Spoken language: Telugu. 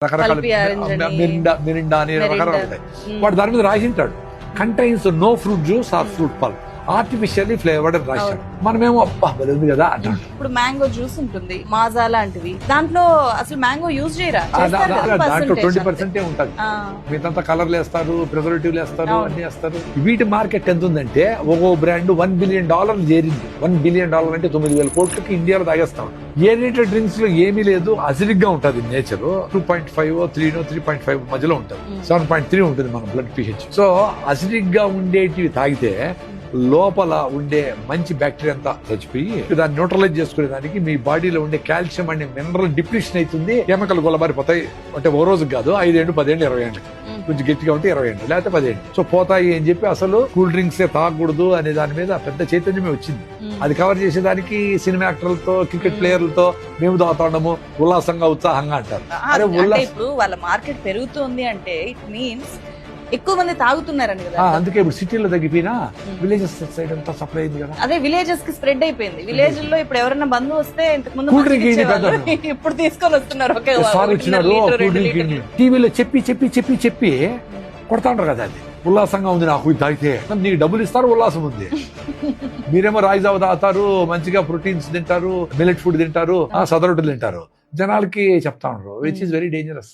రకరకాల పల్పి ఆరెంజ్ అని, మిరిండా అని రకరకాలు మెరిండా. ఉంటాయి. వాడు దాని మీద రాసి ఉంటాడు contains no fruit juice or fruit pulp, artificially flavoured అని రాశాడు. మనమేమో అబ్బా ఉంది కదా అంటాడు. ఇప్పుడు మ్యాంగో జ్యూస్ ఉంటుంది, మాజా లాంటివి, దాంట్లో అసలు మ్యాంగో యూజ్ చేయరా? దాంట్లో 20% ఉంటుంది. మీదంతా కలర్లు వేస్తారు, ప్రిజర్వేటివ్లు వేస్తారు, అన్ని వేస్తారు. వీటి మార్కెట్ ఎంత ఉందంటే ఒక్కో బ్రాండ్ $1 బిలియన్ చేరింది. $1 బిలియన్ అంటే 9,000 కోట్లకి ఇండియాలో తాగేస్తాం. ఏరేటెడ్ డ్రింక్స్ లో ఏమీ లేదు, అసిడిక్ గా ఉంటుంది నేచర్. 2.5 3.5 మధ్యలో ఉంటుంది. 7.3 ఉంటుంది మన బ్లడ్ pH. సో అసిడిక్ గా ఉండేటివి తాగితే లోపల ఉండే మంచి బ్యాక్టీరియా అంతా చచ్చిపోయి దాన్ని న్యూట్రలైజ్ చేసుకునే దానికి మీ బాడీలో ఉండే కాల్షియం అనే మినరల్ డిప్లీషన్ అవుతుంది. కెమికల్ గొల్లబారిపోతాయి. అంటే ఓ రోజు కాదు, 5 ఏళ్ళు 10 ఏళ్ళు 20 ఏళ్ళు, కొంచెం గట్టిగా ఉంటే 20 ఏళ్ళు లేకపోతే 10 ఏళ్ళు. సో పోతాయి అని చెప్పి అసలు కూల్ డ్రింక్స్ తాగకూడదు అనే దాని మీద పెద్ద చైతన్యమే వచ్చింది. అది కవర్ చేసేదానికి సినిమా యాక్టర్లతో, క్రికెట్ ప్లేయర్లతో మేము తాగుతాడము ఉల్లాసంగా ఉత్సాహంగా అంటారు. అరే ఇప్పుడు వాళ్ళ మార్కెట్ పెరుగుతుంది అంటే ఇట్ మీన్స్ ఎక్కువ మంది తాగుతున్నారని కదా. అందుకే ఇప్పుడు సిటీలో తగ్గిపోయినా విలేజెస్ సైడ్ అంతా సప్లై అయింది కదా. అదే విలేజెస్ కి స్ప్రెడ్ అయిపోయింది. విలేజ్ లో ఇప్పుడు ఎవరైనా బంధు వస్తే ఇంతకు ముందు కూల్ డ్రింక్ ఇప్పుడు తీసుకొని వస్తున్నారు. టీవీలో చెప్పి కొడతా ఉంటారు కదా. అది ఉల్లాసంగా ఉంది నాకు ఇది తాగితే, నీకు డబ్బులు ఇస్తారు, ఉల్లాసం ఉంది. మీరేమో రాయిజావ తాగుతారు, మంచిగా ప్రోటీన్స్ తింటారు, మిల్లెట్ ఫుడ్ తింటారు, సదరొడ్లు తింటారు. జనాలకి చెప్తా ఉంటారు, విచ్ ఈస్ వెరీ డేంజరస్.